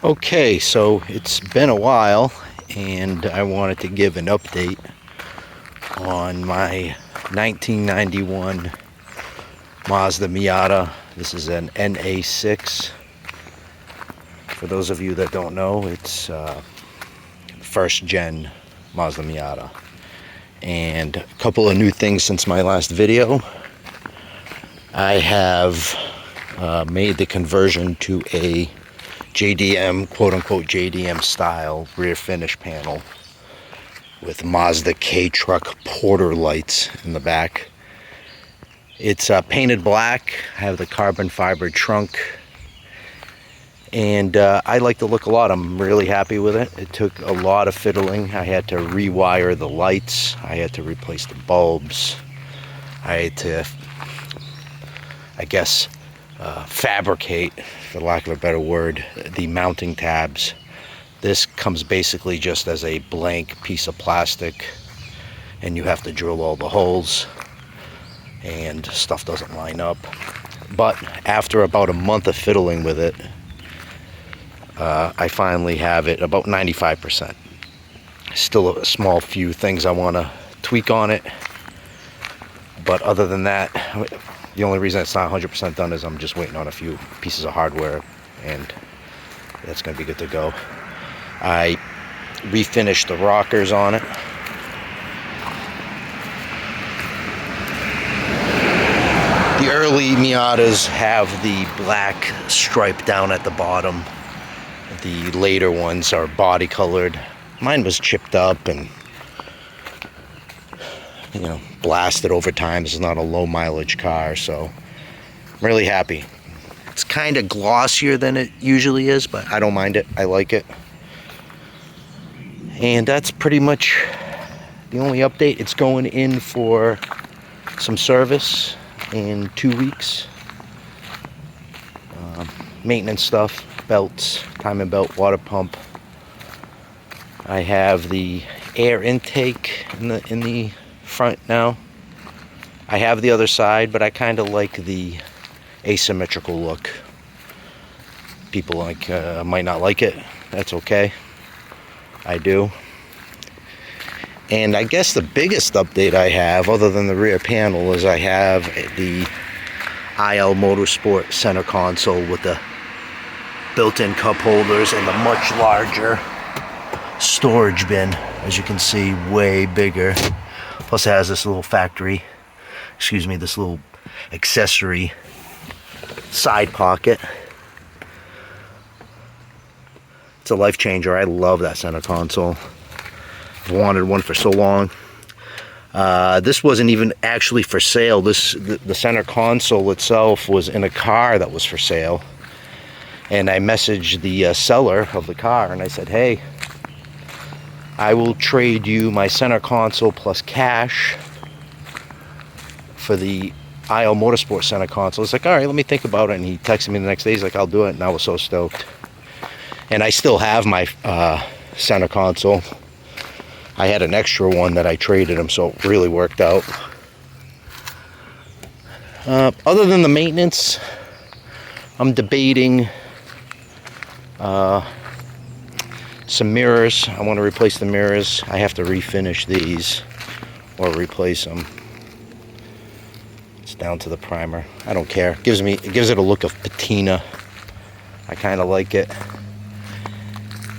Okay, so it's been a while and I wanted to give an update on my 1991 Mazda Miata. This is an NA6. For those of you that don't know, it's first gen Mazda Miata. And a couple of new things since my last video. I have made the conversion to a JDM, quote-unquote JDM style rear finish panel with Mazda K-Truck Porter lights in the back. It's painted black. I have the carbon fiber trunk, and I like the look a lot. I'm really happy with it. It took a lot of fiddling. I had to rewire the lights. I had to replace the bulbs. I had to, I guess, fabricate, for lack of a better word, the mounting tabs. This comes basically just as a blank piece of plastic, and you have to drill all the holes, and stuff doesn't line up. But after about a month of fiddling with it, I finally have it about 95%. Still a small few things I want to tweak on it, but other than that, the only reason it's not 100% done is I'm just waiting on a few pieces of hardware, and that's going to be good to go. I refinished the rockers on it. The early Miatas have the black stripe down at the bottom. The later ones are body colored. Mine was chipped up and, you know, blasted over time. This is not a low mileage car, so I'm really happy. It's kind of glossier than it usually is, but I don't mind it. I like it. And that's pretty much the only update. It's going in for some service in 2 weeks. Maintenance stuff, belts, timing belt, water pump. I have the air intake in the front now. I have the other side, but I kind of like the asymmetrical look. People might not like it. That's okay. I do. And I guess the biggest update I have, other than the rear panel, is I have the IL Motorsport center console with the built-in cup holders and the much larger storage bin. As you can see, way bigger. Plus it has this little this little accessory side pocket. It's a life changer. I love that center console. I've wanted one for so long. This wasn't even actually for sale. The center console itself was in a car that was for sale. And I messaged the seller of the car and I said, hey, I will trade you my center console plus cash for the IL Motorsport center console. It's like, all right, let me think about it. And he texted me the next day. He's like, I'll do it. And I was so stoked. And I still have my center console. I had an extra one that I traded him, so it really worked out. Other than the maintenance, I'm debating some mirrors. I want to replace the mirrors. I have to refinish these or replace them. It's down to the primer. I don't care. It gives it a look of patina. I kind of like it.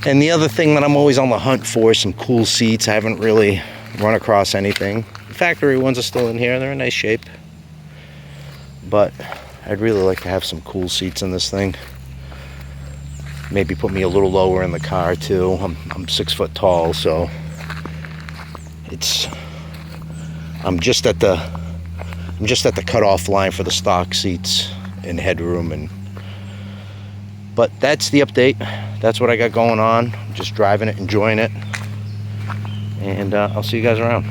And the other thing that I'm always on the hunt for is some cool seats. I haven't really run across anything. The factory ones are still in here. They're in nice shape. But I'd really like to have some cool seats in this thing. Maybe put me a little lower in the car too. I'm 6 foot tall, so I'm just at the cutoff line for the stock seats and headroom. But that's the update. That's what I got going on. I'm just driving it, enjoying it, and I'll see you guys around.